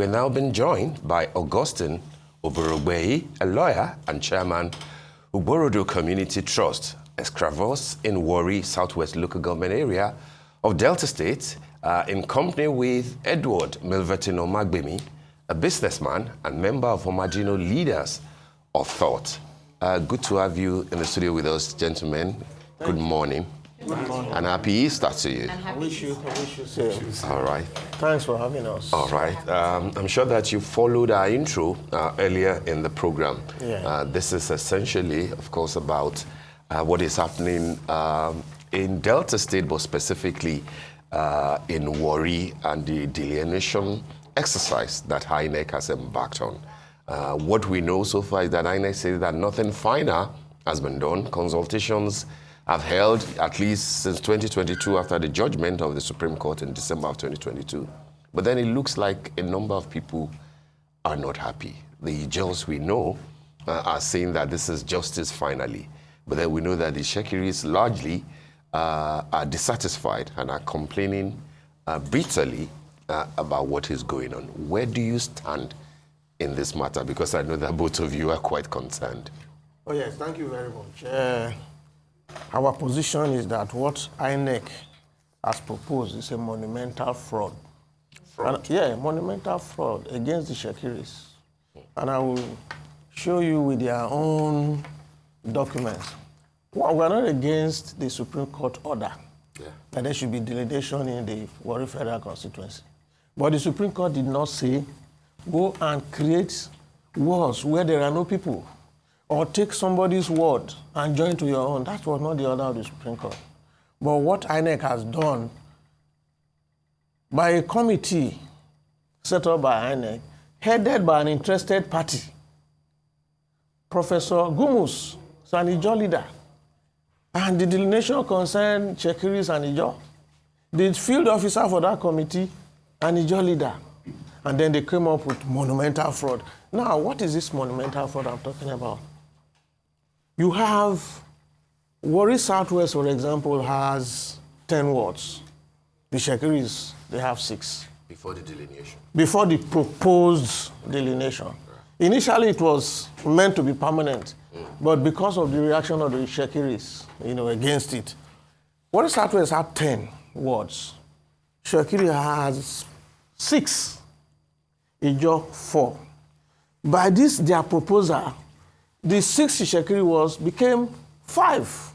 We're now being joined by Augustine Oborogbeyi, a lawyer and chairman, Oborogbeyi Community Trust, Escravos in Warri South West Local Government Area of Delta State, in company with Edward Milverton Omagbemi, a businessman and member of Omadino Leaders of Thought. Good to have you in the studio with us, gentlemen. Good morning. Good morning. And happy Easter to you. I wish you same. All right. Thanks for having us. All right. I'm sure that you followed our intro earlier in the program. Yeah. This is essentially, of course, about what is happening in Delta State, but specifically in Warri and the delineation exercise that INEC has embarked on. What we know so far is that INEC says that nothing final has been done. Consultations have held at least since 2022 after the judgment of the Supreme Court in December of 2022. But then it looks like a number of people are not happy. The Ijaws we know are saying that this is justice finally. But then we know that the Itsekiris largely are dissatisfied and are complaining bitterly about what is going on. Where do you stand in this matter? Because I know that both of you are quite concerned. Oh yes, thank you very much. Our position is that what INEC has proposed is a monumental fraud. Monumental fraud against the Itsekiris. And I will show you with their own documents. Well, we're not against the Supreme Court order that there should be delineation in the Warri Federal Constituency. But the Supreme Court did not say, go and create wards where there are no people, or take somebody's word and join to your own. That was not the order of the Supreme Court. But what INEC has done, by a committee set up by INEC, headed by an interested party, Professor Gumus, an Ijaws leader, and the delineation concerned Itsekiris and Ijaws. The field officer for that committee, an Ijaws leader. And then they came up with monumental fraud. Now, what is this monumental fraud I'm talking about? You have Warri South West, for example, has 10 wards. The Itsekiris, they have 6. Before the delineation? Before the proposed delineation. Initially, it was meant to be permanent, but because of the reaction of the Itsekiris, against it, Warri South West had 10 wards. Itsekiri has 6. Ijaws 4. By this, their proposal, the 6 Itsekiri wards became 5.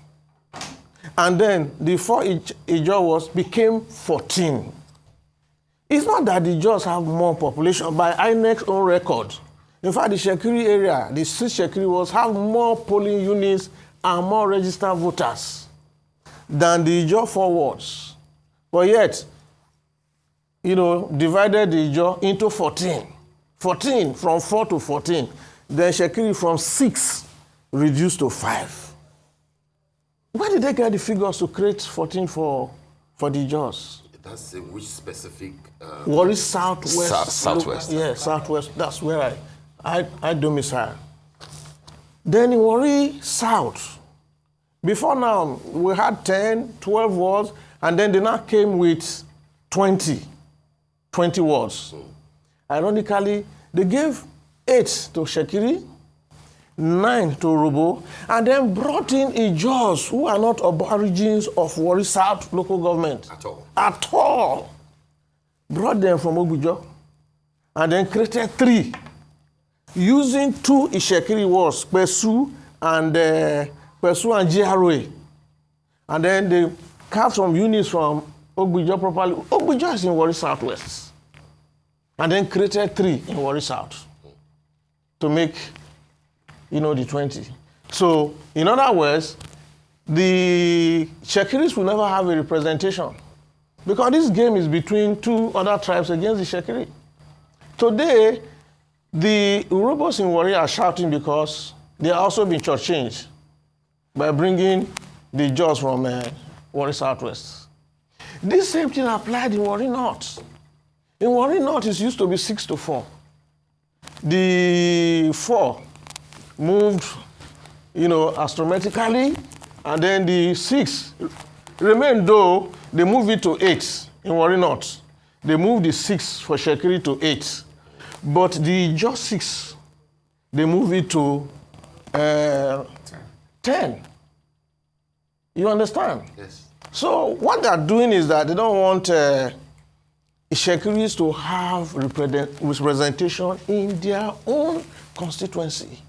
And then the 4 Ijaws wards became 14. It's not that the Ijaws have more population by INEC's own record. In fact, the Itsekiri area, the 6 Itsekiri wards have more polling units and more registered voters than the Ijaws 4 wards. But yet, divided the Ijaws into 14. 14, from 4 to 14. Then Itsekiri from 6 reduced to 5. Where did they get the figures to create 14 for the Ijaws? That's in which specific? Warri Southwest. Southwest. Yeah, Southwest. That's where I domicile. Then in Warri South, before now, we had 10, 12 wards, and then they now came with 20 wards. Ironically, they gave 8 to Itsekiri, 9 to Robo, and then brought in Ijaws, who are not aborigines of Warri South local government. At all. Brought them from Ogbujor, and then created 3, using 2 Itsekiri wards, Pesu and GRA. And then they carved some units from Ogbujor properly. Ogbujor is in Warri South West. And then created 3 in Warri South to make, the 20. So, in other words, the Itsekiris will never have a representation because this game is between 2 other tribes against the Itsekiri. Today, the Urobos in Warri are shouting because they are also being shortchanged by bringing the Ijaws from Warri South West. This same thing applied in Warri North. In Warri North, it used to be 6 to 4. The 4 moved, astronomically, and then the 6 remained, though they moved it to 8 in Warri North. They moved the 6 for Itsekiri to 8. But the just 6, they move it to 10. You understand? Yes. So what they're doing is that they don't want Itsekiris to have representation in their own constituency.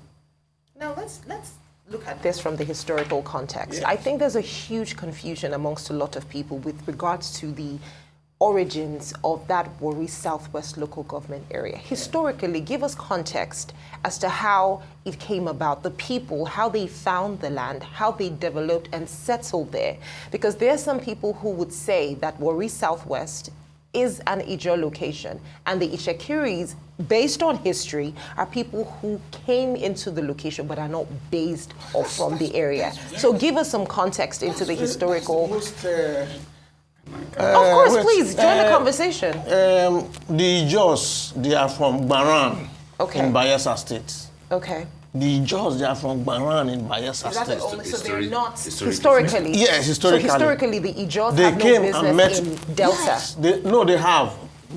Now let's look at this from the historical context. Yeah. I think there's a huge confusion amongst a lot of people with regards to the origins of that Warri South West local government area. Historically, give us context as to how it came about, the people, how they found the land, how they developed and settled there. Because there are some people who would say that Warri South West is an Ijaw location, and the Itsekiris, based on history, are people who came into the location but are not based or from the area. So give us some context into the historical... Of course, please, join the conversation. The Ijaws, they are from Gbaran in Bayelsa State. Okay. The Ijaws, they are from Gbaran in Bayelsa State. So they're not historically? Yes, historically. So historically, the Ijaws They have came no and met, business in Delta? Yes, they have.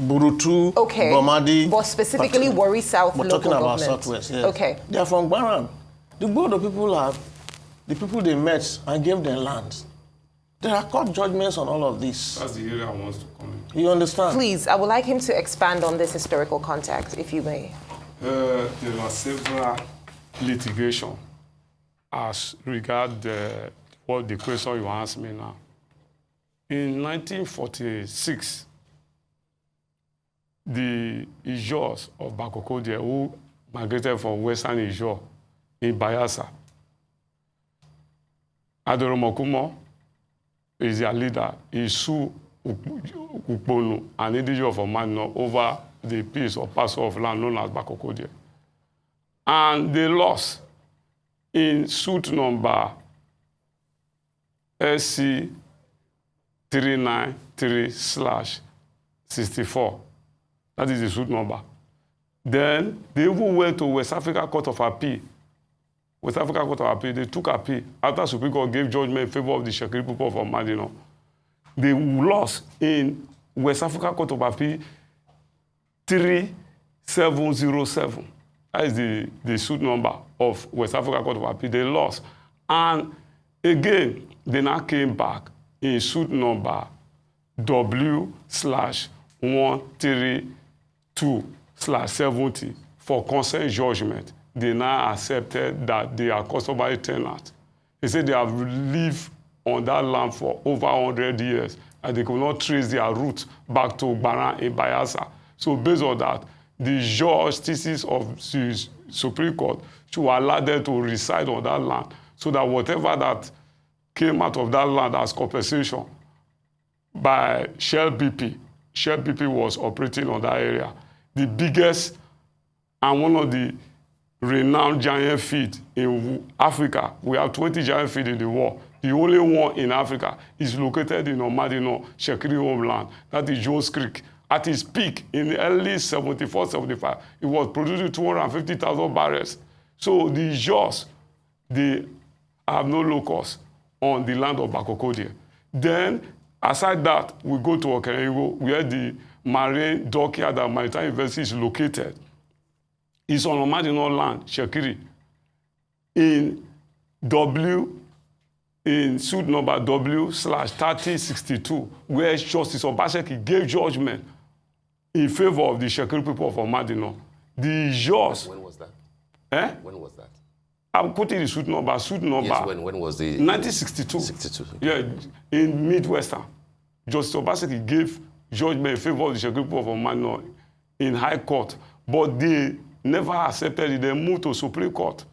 Burutu, Bomadi. But specifically Warri South We're local talking about government. Southwest, yes. Okay. They are from Gbaran. The board of people are the people they met and gave them lands. There are court judgments on all of this. That's the area I want to come in. You understand? Please, I would like him to expand on this historical context, if you may. There were several litigation as regard what the question you asked me now. In 1946, the Ijaws of Bakokodie, who migrated from Western Ijaw in Bayelsa, Adoromokumo is their leader. He sued Ukponu, an individual of Omadino, over the piece or parcel of land known as Bakokodie. And they lost in suit number SC 393/64. That is the suit number. Then they even went to West Africa Court of Appeal. West Africa Court of Appeal, they took appeal after Supreme Court gave judgment in favor of the Itsekiri people of Omadino. They lost in West Africa Court of Appeal 3707. That is the suit number of West Africa Court of Appeal. They lost. And again, they now came back in suit number W/132/70 for consent judgment. They now accepted that they are customary tenants. They said they have lived on that land for over 100 years and they could not trace their roots back to Gbaran in Bayelsa. So based on that, the justices of the Supreme Court should allow them to reside on that land so that whatever that came out of that land as compensation by Shell BP was operating on that area. The biggest and one of the renowned giant field in Africa. We have 20 giant fields in the world. The only one in Africa is located in Omadino, Itsekiri homeland. That is Ijaws Creek. At its peak in the early 74, 75, it was producing 250,000 barrels. So the Ijaws, they have no locus on the land of Bakokodie. Then, aside that, we go to Okenigbo, where the marine dockyard and maritime university is located. It's on Omadino land, Itsekiri, in suit number W/3062, where Justice Obaseki gave judgment in favor of the Itsekiri people of Omadino. The Ijaws. When was that? Eh? When was that? I'm putting the suit number. Suit number. Yes, when was the... 1962. 62. Yeah, in Midwestern. Justice Obaseki gave judgment in favor of the Itsekiri people of Omadino in High Court, but they never accepted it. They moved to Supreme Court.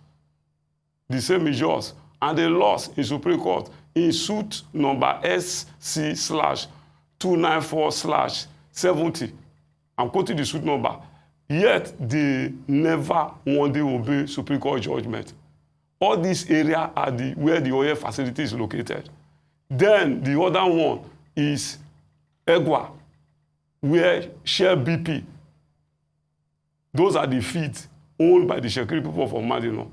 The same Ijaws. And they lost in Supreme Court in suit number SC/294/70. I'm quoting the suit number. Yet they never one day obey Supreme Court judgment. All these areas are where the oil facility is located. Then the other one is Egwa, where Shell BP. Those are the fields owned by the Itsekiri people of Omadino.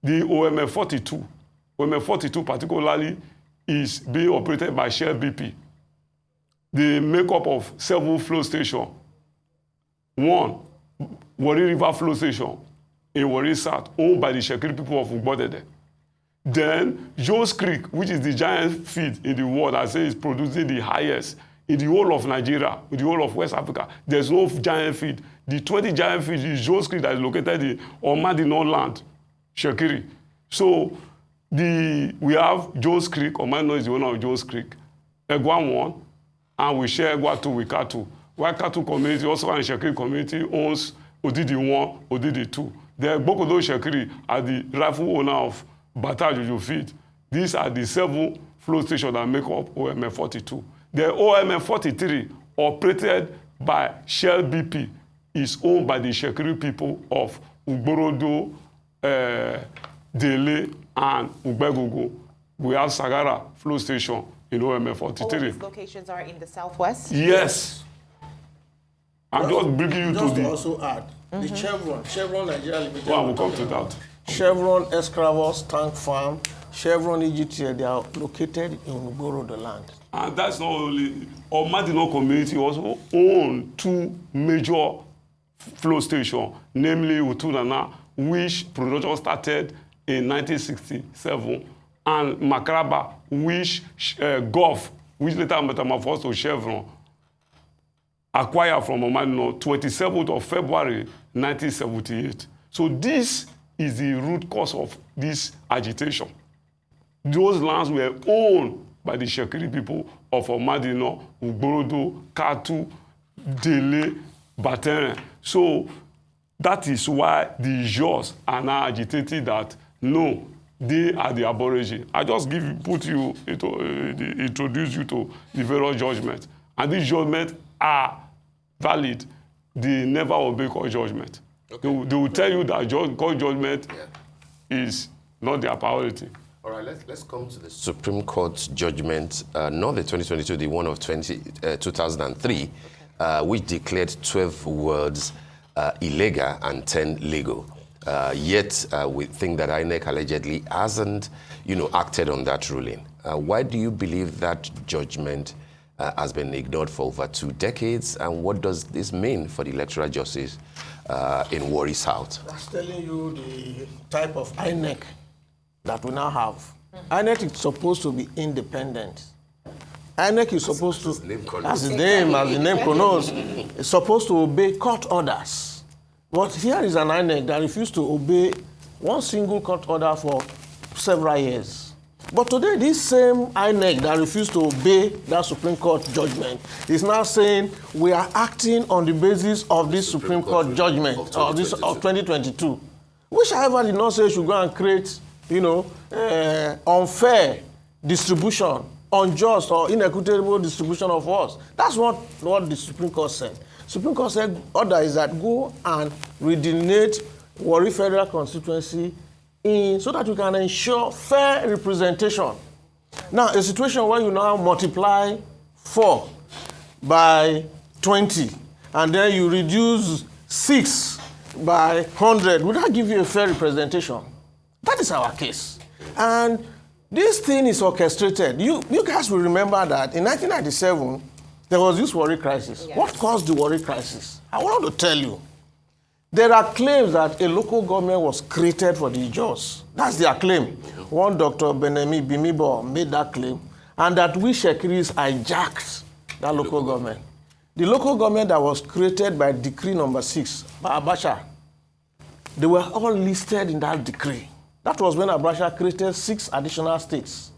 The OMF 42 particularly is being operated by Shell BP. The makeup of 7 flow stations. 1 Warri River Flow Station in Warri South, owned by the Itsekiri people of Oborogbeyi. Then Ijaws Creek, which is the giant feed in the world, I say is producing the highest in the whole of Nigeria, in the whole of West Africa. There's no giant feed. The 20 giant feed is Ijaws Creek that is located in Omadino land, Itsekiri. So we have Ijaws Creek, Omadino is the owner of Ijaws Creek, Egwa 1, and we share Egwa 2 with Katu. While Katu community, also an Itsekiri community, owns Odidi 1, Odidi 2. The Bokodo Itsekiri are the rightful owner of Bata Jojo feed. These are the 7 flow stations that make up OMF 42. The OMF 43, operated by Shell BP, is owned by the Itsekiri people of Oborogbeyi, Dele, and Ugbegogo. We have Sagara flow station in OMF 43. All these locations are in the southwest? Yes. I'm just bringing you to Just to the... also add, the Chevron Nigeria Limited. Well, we'll come to that. Chevron Escravos Tank Farm, Chevron EGT, they are located in Oborogbeyi land. And that's not only... Omadino community also own 2 major flow stations, namely Utunana, which production started in 1967, and Makraba, which Gulf, which later metamorphosed to Chevron, acquired from Omadino 27th of February 1978. So this is the root cause of this agitation. Those lands were owned by the Itsekiri people of Omadino, Oborogbeyi, Katu, Dele, Bateren. So that is why the Ijaws are now agitating that, no, they are the aborigine. I just introduce you to the various judgments. And these judgments are valid. They never obey court judgment. Okay. They will tell you that court judgment is not their priority. All right, let's come to the Supreme Court judgment, not the 2022, the one of 2003, which declared 12 words illegal and 10 legal. Yet we think that INEC allegedly hasn't, acted on that ruling. Why do you believe that judgment has been ignored for over 2 decades, and what does this mean for the electoral justice in Warri South? That's telling you the type of INEC that we now have. INEC is supposed to be independent. INEC is supposed to, as the name connotes, is supposed to obey court orders. But here is an INEC that refused to obey one single court order for several years. But today, this same INEC that refused to obey that Supreme Court judgment is now saying we are acting on the basis of this Supreme Court judgment of 2022, which, however, did not say should go and create, unfair distribution, unjust or inequitable distribution of wealth. That's what the Supreme Court said. Supreme Court said order is that go and redelineate Warri Federal Constituency so that you can ensure fair representation. Now, a situation where you now multiply 4 by 20, and then you reduce 6 by 100, would that give you a fair representation? That is our case. And this thing is orchestrated. You guys will remember that in 1997, there was this Warri crisis. Yes. What caused the Warri crisis? I want to tell you. There are claims that a local government was created for the Ijaws. That's their claim. One Dr. Benemi Bimibo made that claim, and that we Itsekiris hijacked that local government. The local government that was created by Decree number 6 by Abacha, they were all listed in that decree. That was when Abacha created 6 additional states,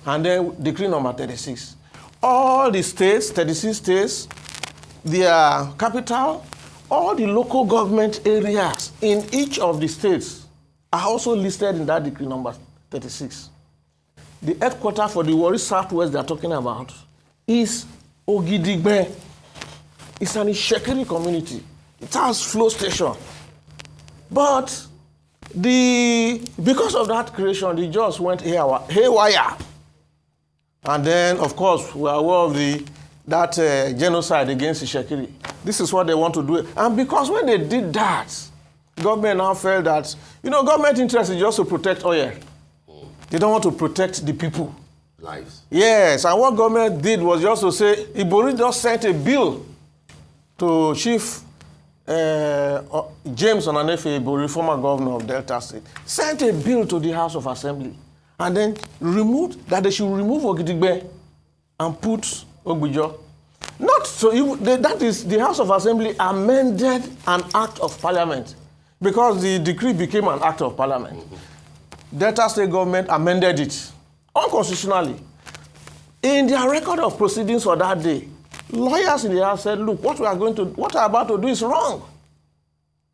and then Decree number 36. All the states, 36 states, their capital, all the local government areas in each of the states are also listed in that decree number 36. The headquarters for the Warri South West they are talking about is Ogidigbe. It's an Itsekiri community. It has flow station. But because of that creation, the Ijaws went haywire. And then, of course, we are aware of that genocide against Itsekiri. This is what they want to do. And because when they did that, government now felt that, government interest is just to protect oil. They don't want to protect the people. Lives. Yes, and what government did was just to say, Ibori just sent a bill to Chief James Onanefe, former governor of Delta State, sent a bill to the House of Assembly and then removed that they should remove Ogidigbe and put Ogbijo. Not so, that is, the House of Assembly amended an act of parliament because the decree became an act of parliament. Delta State government amended it unconstitutionally. In their record of proceedings for that day, lawyers in the House said, look, what we are about to do is wrong.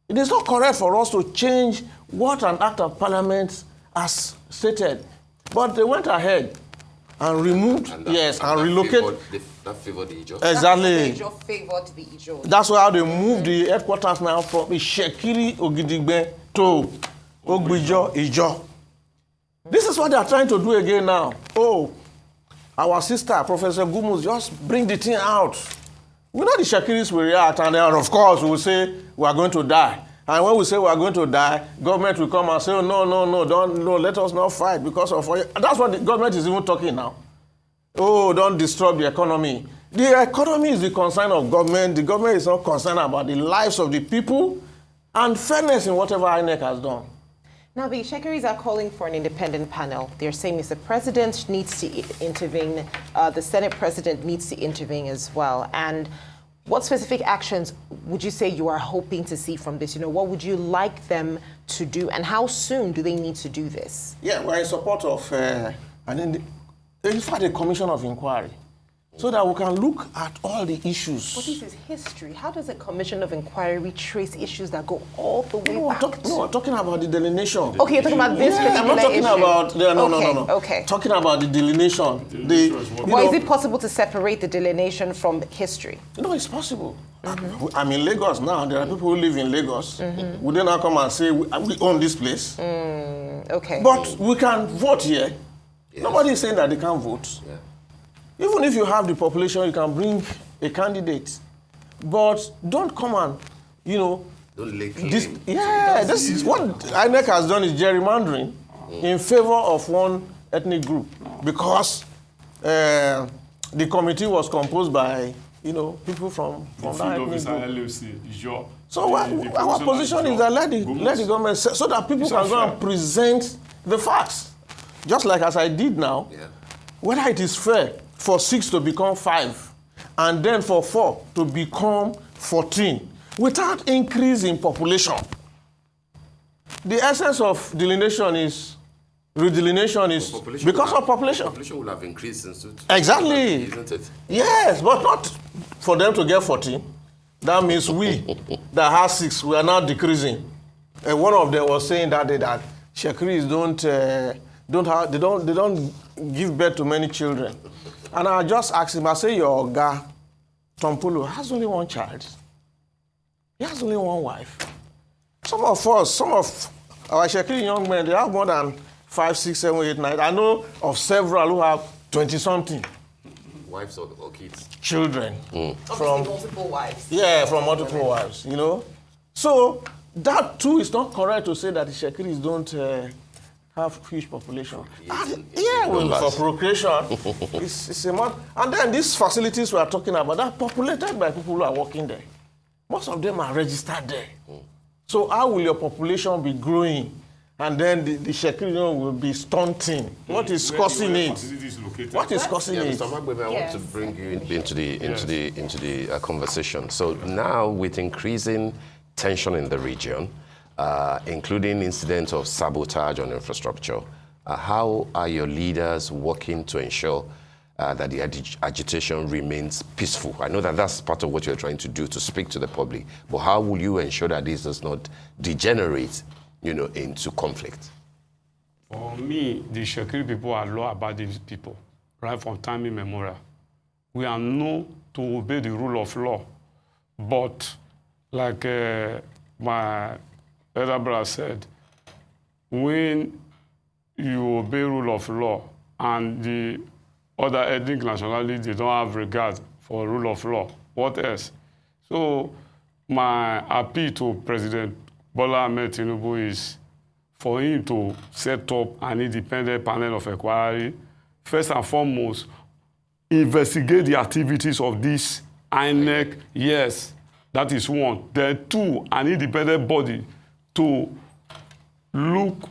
It is not correct for us to change what an act of parliament has stated. But they went ahead and removed, and relocated. That favored the Ijaws. Exactly. That favored the Ijaws. That's why they moved the headquarters now from Itsekiri Ogidigbe to Ogbijo Ijaws. This is what they are trying to do again now. Oh, our sister, Professor Gumus, just bring the thing out. We know the Shakiris will react, and then, of course, we will say we are going to die. And when we say we are going to die, government will come and say, oh, no, let us not fight because of... That's what the government is even talking now. Oh, don't disturb the economy. The economy is the concern of government. The government is not concerned about the lives of the people and fairness in whatever INEC has done. Now, the Itsekiris are calling for an independent panel. They're saying Mr. President needs to intervene. The Senate President needs to intervene as well. And what specific actions would you say you are hoping to see from this? What would you like them to do? And how soon do they need to do this? Yeah, we're in support of, in fact, a commission of inquiry, so that we can look at all the issues. But this is history. How does a commission of inquiry trace issues that go all the way back? I'm talking about the delineation. Okay, you're talking about this particular I'm not talking issue. about... No. Okay. Talking about the delineation. Is it possible to separate the delineation from history? No, it's possible. I'm in Lagos now. There are people who live in Lagos. Would they not come and say, we own this place? Okay. But we can vote here. Yes. Nobody is saying that they can't vote. Yeah. Even if you have the population, you can bring a candidate. But don't come and, Don't lay claim. This is what INEC has done is gerrymandering in favor of one ethnic group because the committee was composed by, people from that ethnic group. So our position is that let the government, so that people can go and present the facts. Just like as I did now, whether it is fair for 6 to become 5, and then for 4 to become 14, without increase in population. The essence of delineation is, redelineation is because of population. Population will have increased since... Exactly. Isn't it? Yes, but not for them to get 14. That means we that have 6, we are now decreasing. And one of them was saying that day that Shakiris they don't give birth to many children. And I just asked him, I say, your guy, Tompulu, has only one child. He has only one wife. Some of our Shakiri young men, they have more than 5, 6, 7, 8, 9. I know of several who have 20-something. Wives or kids? Children. From multiple wives. Yeah, from multiple wives, So that too is not correct to say that the Shakiris don't have huge population. For procreation, it's a month. And then these facilities we are talking about are populated by people who are working there. Most of them are registered there. So how will your population be growing? And then the Shakiri will be stunting. What is causing it? What is causing it? Mr. Omagbemi, I want to bring you into the conversation. So now with increasing tension in the region, including incidents of sabotage on infrastructure, how are your leaders working to ensure that the agitation remains peaceful? I know that that's part of what you're trying to do, to speak to the public, but how will you ensure that this does not degenerate, into conflict? For me, the Shakiri people are law-abiding people, right from time immemorial. We are known to obey the rule of law, but like my elder brother said, when you obey rule of law and the other ethnic nationalities, they don't have regard for rule of law, what else? So my appeal to President Bola Ahmed Tinubu is for him to set up an independent panel of inquiry. First and foremost, investigate the activities of this INEC, yes, That is one. Then two, an independent body to look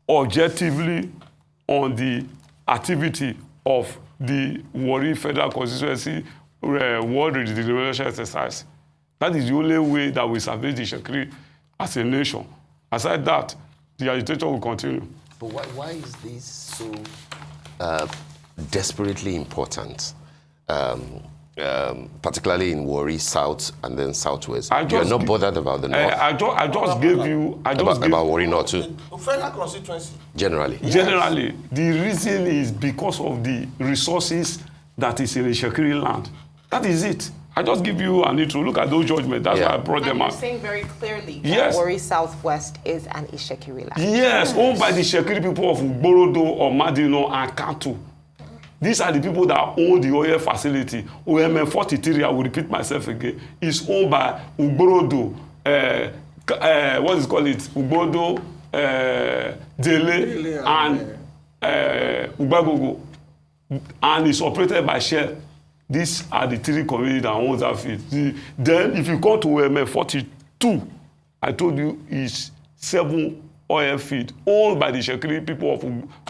objectively on the activity of the Warri Federal Constituency World Delineation exercise. That is the only way that we salvage the Itsekiri as a nation. Aside that, the agitation will continue. But why is this so desperately important, particularly in Warri South and then Southwest? You're not bothered about the North? I just gave you... About Warri North too? Federal constituency. Generally? Yes. Generally, the reason is because of the resources that is in the Itsekiri land. That is it. I just give you an intro. Look at those judgments. That's why I brought them You're out. saying very clearly that Yes. Warri Southwest is an Itsekiri land. Yes, owned by the Itsekiri people of Oborogbeyi, Omadino, and Katu. These are the people that own the oil facility. OMM 43, I will repeat myself again, is owned by Oborogbeyi, what is it called? Oborogbeyi, Dele, and Ugbagogo. And it's operated by Shell. These are the three communities that owns that field. Then, if you come to OMM 42, I told you is 7 oil field owned by the Itsekiri people of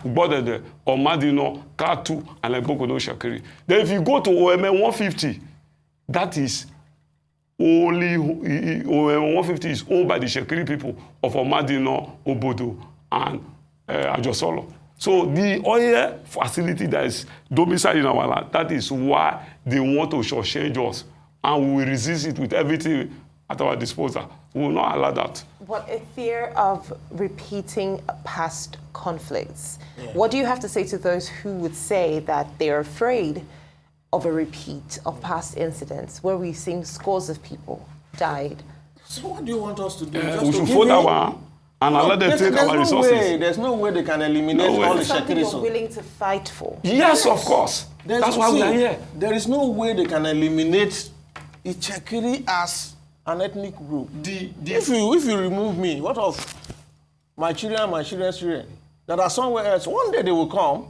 Oborogbeyi, Omadino, Katu, and Igbokodo Itsekiri. Then, if you go to OMM 150, that is only OMM 150 is owned by the Itsekiri people of Omadino, Obodo, and Ijaws. So the oil facility that is domiciled in our land, that is why they want to shortchange us. And we will resist it with everything at our disposal. We will not allow that. But a fear of repeating past conflicts. Yeah. What do you have to say to those who would say that they're afraid of a repeat of past incidents where we've seen scores of people died? So what do you want us to do? We should fold our and allow them to take our resources. There's no way they can eliminate all the something you're Itsekiri. willing to fight for. Yes, of course. That's why we are here. There is no way they can eliminate Itsekiri as an ethnic group. If you remove me, what of my children's children that are somewhere else? One day they will come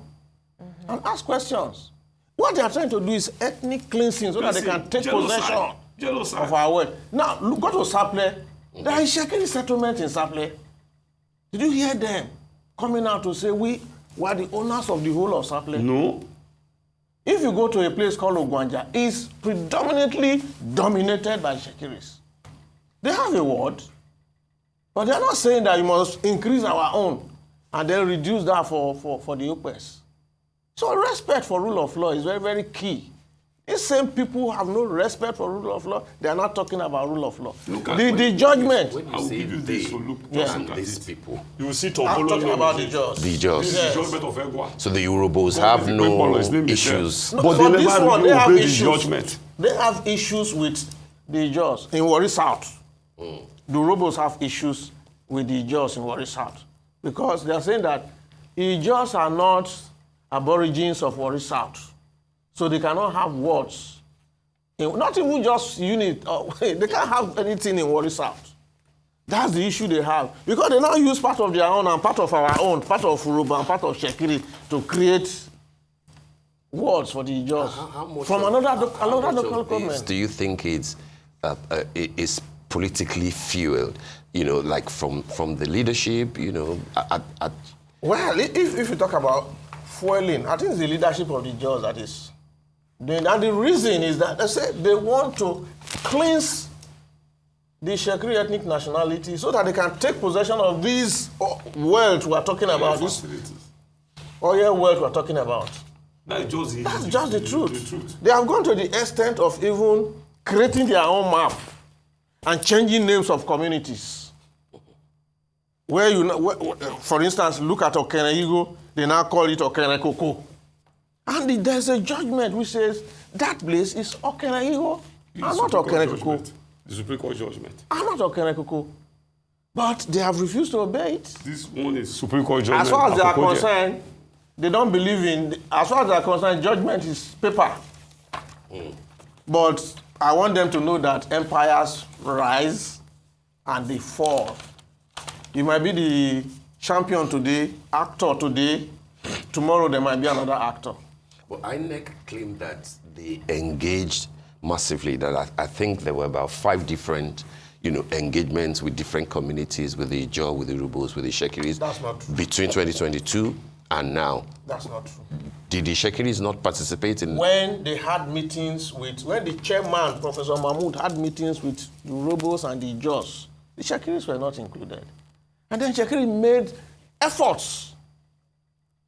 and ask questions. What they are trying to do is ethnic cleansing so that they can take possession of our world. Now, look, go to Saple. There is Itsekiri settlement in Saple. Did you hear them coming out to say we were the owners of the whole of Saple? No. If you go to a place called Ogwanja, it's predominantly dominated by Itsekiris. They have a word, but they're not saying that you must increase our own and then reduce that for the OPS. So respect for rule of law is very, very key. These same people have no respect for rule of law. They are not talking about rule of law. The judgment. When you say these people, you will see I'm talking about the Ijaws. The Ijaws. Yes. judgment of Egwa. So the Eurobos have no issues. No, But for they this never one, they have obey the issues. judgment. They have issues with the Ijaws in Warri South. The Eurobos have issues with the Ijaws in Warri South because they are saying that Ijaws are not aborigines of Warri South. So they cannot have words. Not even just unit. They can't have anything in Warri South. That's the issue they have. Because they now use part of their own and part of our own, part of Yoruba and part of Itsekiri to create words for the Ijaws. From another local government. Do you think it's politically fueled? You know, like from the leadership, you know, Well, if you talk about fueling, I think it's the leadership of the Ijaws that is. And the reason is that they say they want to cleanse the Itsekiri ethnic nationality so that they can take possession of these wealth we are talking about, this oil wealth we are talking about. That's just the truth. They have gone to the extent of even creating their own map and changing names of communities. Where for instance, look at Okenaigo, they now call it Okenekoko. And there's a judgment which says that place is Okenaigo and not Okenekoko. The Supreme Court judgment. And not Okenekoko. But they have refused to obey it. This one is Supreme Court judgment. As far as they are concerned, they don't believe in, as far as they are concerned, judgment is paper. But I want them to know that empires rise and they fall. You might be the champion today, actor today, tomorrow there might be another actor. Well, INEC claimed that they engaged massively. That I think there were about 5 different, engagements with different communities, with the Ijaws, with the Urhobos, with the Itsekiris. That's not true. Between 2022 and now. That's not true. Did the Itsekiris not participate in? When they had meetings when the chairman, Professor Mahmood, had meetings with the Urhobos and the Ijaws, the Itsekiris were not included. And then Itsekiri made efforts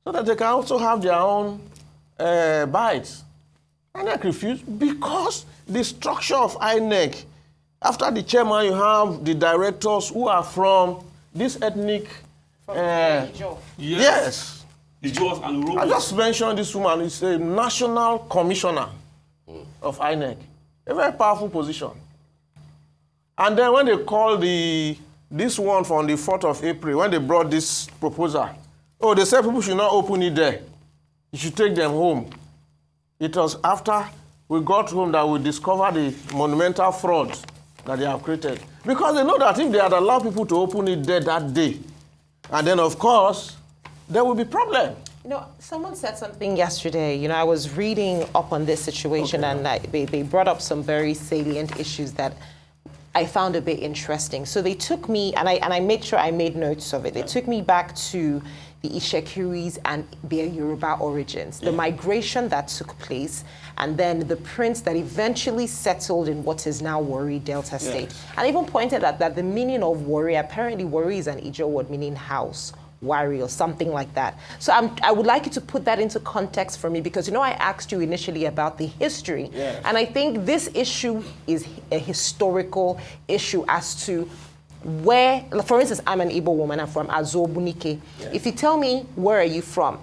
so that they can also have their own bites. INEC refused because the structure of INEC, after the chairman, you have the directors who are from this ethnic. Yes. Ijaws and Urhobos. I just mentioned this woman. Is a national commissioner of INEC, a very powerful position. And then when they called this one from the 4th of April, when they brought this proposal, they said people should not open it there. You should take them home. It was after we got home that we discovered the monumental fraud that they have created. Because they know that if they had allowed people to open it there that day, and then of course, there will be problem. Someone said something yesterday. I was reading up on this situation, and they brought up some very salient issues that I found a bit interesting. So they took me, and I made sure I made notes of it. They took me back to the Itsekiris and their Yoruba origins, the migration that took place, and then the prince that eventually settled in what is now Warri Delta State. And even pointed out that the meaning of Warri, apparently Warri is an Ijaw word meaning house, Warri or something like that. So I would like you to put that into context for me, because I asked you initially about the history. Yes. And I think this issue is a historical issue as to where, for instance, I'm an Igbo woman, I'm from Azobunike. Yes. If you tell me, where are you from?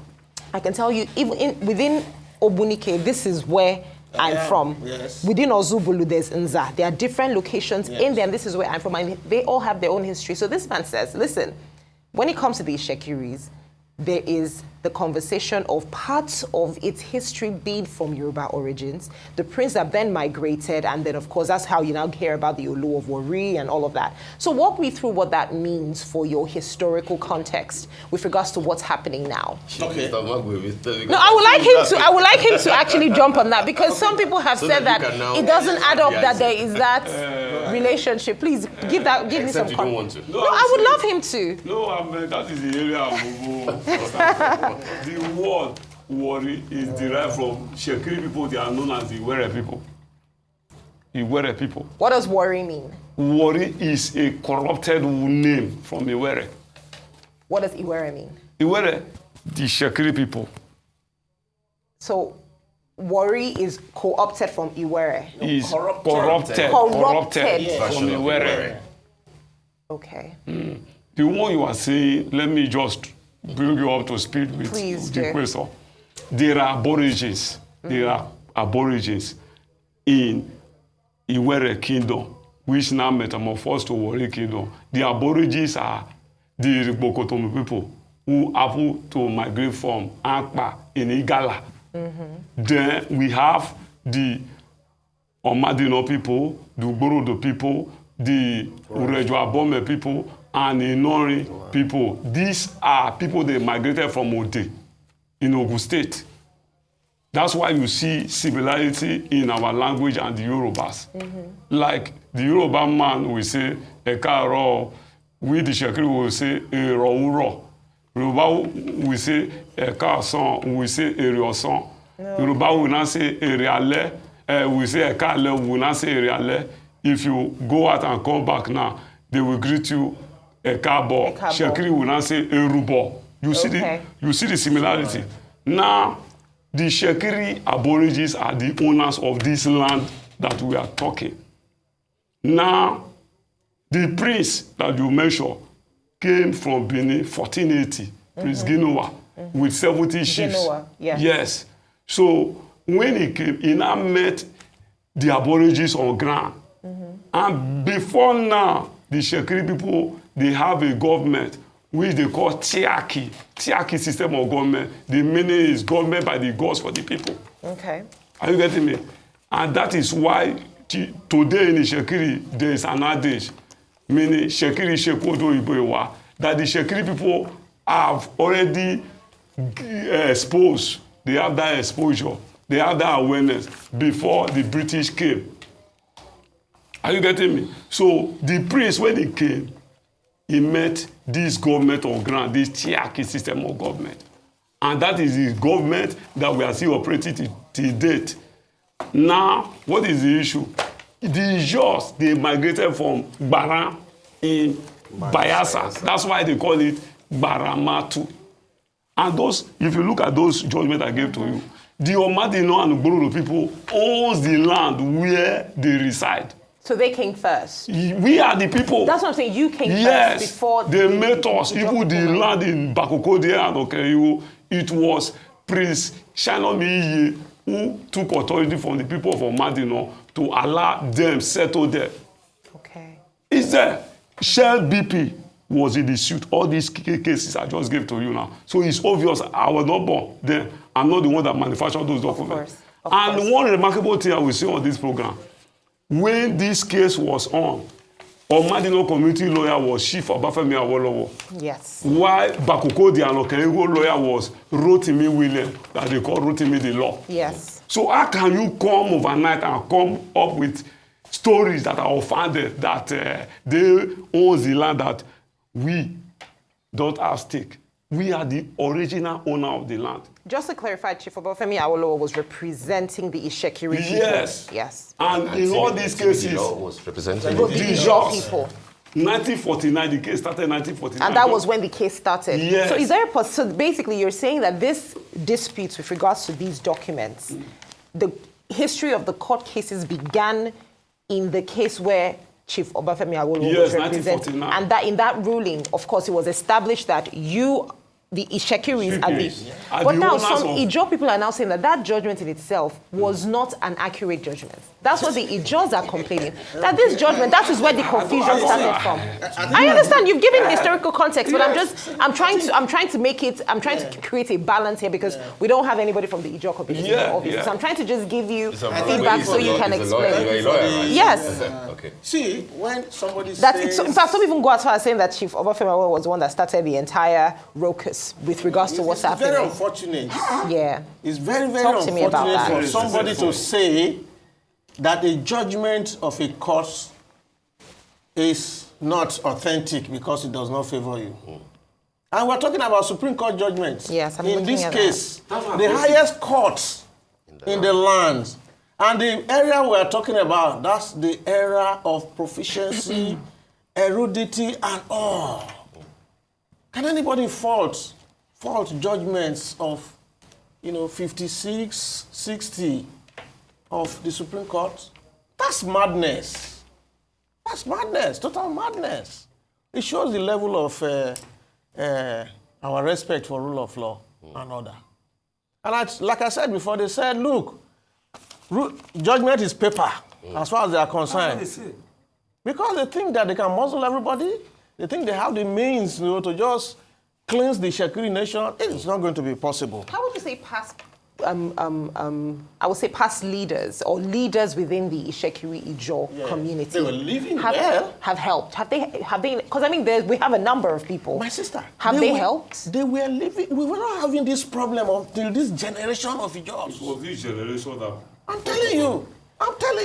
I can tell you, even within Obunike, this is where I'm from. Yes. Within Ozubulu, there's Nza. There are different locations in there, and this is where I'm from. And they all have their own history. So this man says, listen, when it comes to the Itsekiris, there is the conversation of parts of its history being from Yoruba origins. The prince that then migrated, and then of course that's how you now hear about the Olu of Warri and all of that. So walk me through what that means for your historical context with regards to what's happening now. Okay. No, I would like him to actually jump on that, because some people have said that it doesn't add up that there is that relationship. Please give me some context. No, I would love him to. No, that is the area of the word Warri is derived from Itsekiri people. They are known as the Iwere people. Iwere people. What does Warri mean? Warri is a corrupted name from Iwere. What does Iwere mean? Iwere, the Itsekiri people. So Warri is co-opted from Iwere. Is corrupted Corrupted. from Iwere. Okay. The one you are saying, let me just bring you up to speed with the question. There are Aborigines. There are Aborigines in Iwere Kingdom, which now metamorphosed to Warri Kingdom. The Aborigines are the Bokotomi people who happen to migrate from Ankpa in Igala. Then we have the Omadino people, the Oborogbeyi people, the Urejuabome people, and the Inori people. These are people that migrated from Ode in Ogun State. That's why you see similarity in our language and the Yorubas. Like the Yoruba man will say, Ekaro, we the Itsekiri will say, Ero-uro. Yoruba will say, Eka-son, we say, Eri-osan. Yoruba will not say, Eri-ale. We say, Eka-ale, we will not say, Eri-ale. If you go out and come back now, they will greet you, Ekabo. Itsekiri will not say, Erubo. You see the similarity. Now, the Itsekiri Aborigines are the owners of this land that we are talking. Now, the prince that you mentioned came from Benin, 1480, Prince Ginowa, with 70 chiefs. Yes. So when he came, he now met the Aborigines on ground. And before now, the Itsekiri people, they have a government which they call Tiaki system of government. The meaning is government by the gods for the people. Okay. Are you getting me? And that is why today in Itsekiri, there is an adage, meaning Itsekiri Shekodo Iboewa, that the Itsekiri people have already exposed. They have that exposure They had that awareness before the British came. Are you getting me? So the prince, when he came, he met this government of ground, this hierarchy system of government. And that is the government that we are still operating till date. Now, what is the issue? The Ijaws, they migrated from Gbara in Bayelsa. That's why they call it Gbaramatu. And those, if you look at those judgments I gave to you, the Omadino and Oborogbeyi people owns the land where they reside. So they came first. We are the people. That's what I'm saying. You came yes, first before they made us. Even the land in Bakokode and Okeriwo, it was Prince Shinomi who took authority from the people of Omadino to allow them settle there. Okay. Is there? Shell BP was in the suit. All these cases I just gave to you now. So it's obvious I was not born then. I'm not the one that manufactured those documents. Of course. And one remarkable thing I will say on this program, when this case was on, Omadino community lawyer was Chief Obafemi Awolowo. Yes. While Bakokode and Okeriwo lawyer was Rotimi William, that they call Rotimi the law. Yes. So how can you come overnight and come up with stories that are unfounded, that they own the land that we don't have stake? We are the original owner of the land. Just to clarify, Chief Obafemi Awolowo was representing the Itsekiri people. Yes. Yes. And in all these cases, was representing The the Ijaws people. 1949, the case started in 1949. And that was when the case started. Yes. So is there so basically you're saying that this dispute with regards to these documents, the history of the court cases began in the case where Chief Obafemi Awolowo was representing. 1949. And that in that ruling, of course, it was established that you, the Itsekiris, are the... Are But the now owners some of- Ijaw people are now saying that that judgment in itself was not an accurate judgment. That's what the Ijaws are complaining. That this judgment, that is where the confusion started from. I understand you've given historical context, but I'm trying to create a balance here because we don't have anybody from the Ijaw community, obviously. So I'm trying to just give you feedback so you can explain. You're a lawyer, right? Yes. Okay. See, when somebody That says... in fact, some even go as far as saying that Chief Obafemi Awolowo was the one that started the entire raucous with regards to what's it's very happening. unfortunate. Yeah. It's very, very Talk to me about unfortunate that. for somebody to say that a judgment of a court is not authentic because it does not favor you. And we're talking about Supreme Court judgments. Yes, I'm in looking this at case, the highest court in the land. And the area we're talking about, that's the era of proficiency, erudity, and all. Can anybody fault judgments of, 56, 60 of the Supreme Court? That's madness. That's madness, total madness. It shows the level of our respect for rule of law and order. And like I said before, they said, look, judgment is paper as far as they are concerned. Because they think that they can muzzle everybody. They think they have the means to just cleanse the Itsekiri nation. It's not going to be possible. How would you say past, I would say past leaders or leaders within the Itsekiri Ijaw community They were living there. have helped? Have they? Because I mean, we have a number of people. My sister. Have they helped? They were living. We were not having this problem until this generation of Ijaws. For this generation that... I'm telling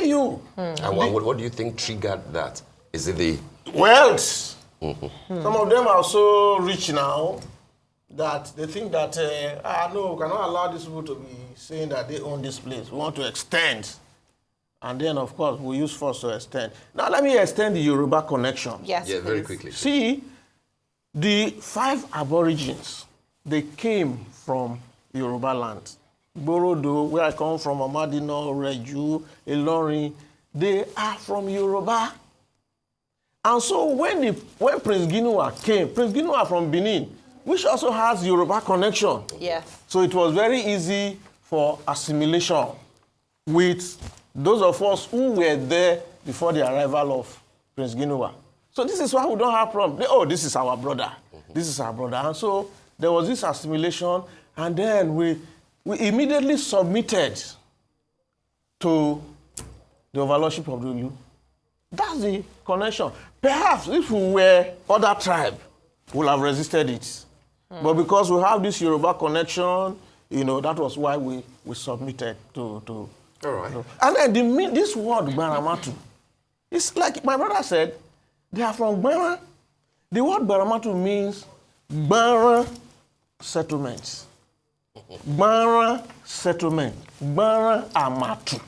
you. And what do you think triggered that? Is it the Wealth. Some of them are so rich now that they think that, no, we cannot allow these people to be saying that they own this place. We want to extend. And then, of course, we use force to extend. Now, let me extend the Yoruba connection. Yes, yeah, very please. quickly. See, the 5 aborigines, they came from Yoruba land. Borodo, where I come from, Omadino, Reju, Ilorin, they are from Yoruba. And so when Prince Ginua came, Prince Ginua from Benin, which also has Yoruba connection. Yes. So it was very easy for assimilation with those of us who were there before the arrival of Prince Ginua. So this is why we don't have problem. Oh, this is our brother. This is our brother. And so there was this assimilation, and then we immediately submitted to the overlordship of the Olu. That's the connection. Perhaps if we were other tribe, we would have resisted it. But because we have this Yoruba connection, You know, that was why we submitted to. All right. And then this word, Gbaramatu, it's like my brother said, they are from Gbara. The word Gbaramatu means Gbara settlements. Gbara settlement. Gbara Amatu.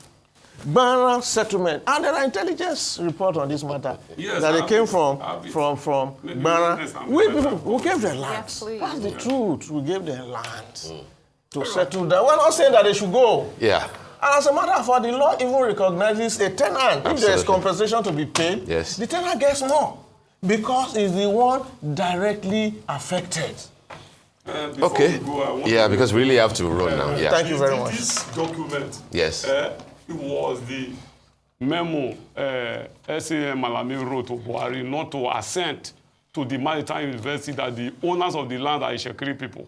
Gbara settlement. And there are intelligence reports on this matter that they came from Gbara. We gave them land. Yes, please. That's the truth. We gave them land to settle down. We're not saying that they should go. Yeah. And as a matter of fact, the law even recognizes a tenant. If there is Absolutely. compensation to be paid, Yes. the tenant gets more because it's the one directly affected. Before Okay. we go, I want Yeah, to- because we really have to run now. Yeah. Thank you very much. This document, Yes. it was the memo SAM Malami wrote to Buhari not to assent to the Maritime University that the owners of the land are Itsekiri people.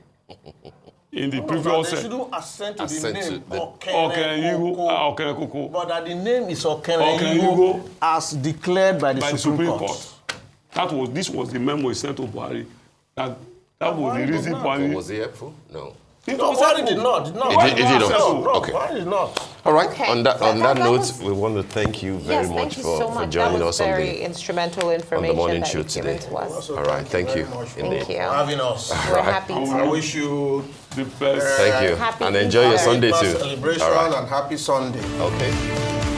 In the previous... They shouldn't assent to Assent the to name the- Okeneyigo. Okenekoko. But that the name is Okeneyigo Okeneyigo as declared by the By the Supreme Court. This was the memo he sent to Buhari. That was Buhari the did reason not. Buhari... Was he helpful? No. It No, was Buhari helpful. did not. Did not. It did not. No, Okay. Buhari did not. All right. Okay. On that That note, was- we want to thank you very Yes, much thank you for, so for much. joining That was us on very the instrumental information morning that show you've given today. to us. All right. Thank you. Indeed. Thank you. For having us. We're happy I to. wish you The best. Thank you. Happy And enjoy your Easter. Sunday Christmas too. celebration All right. and happy Sunday. Okay.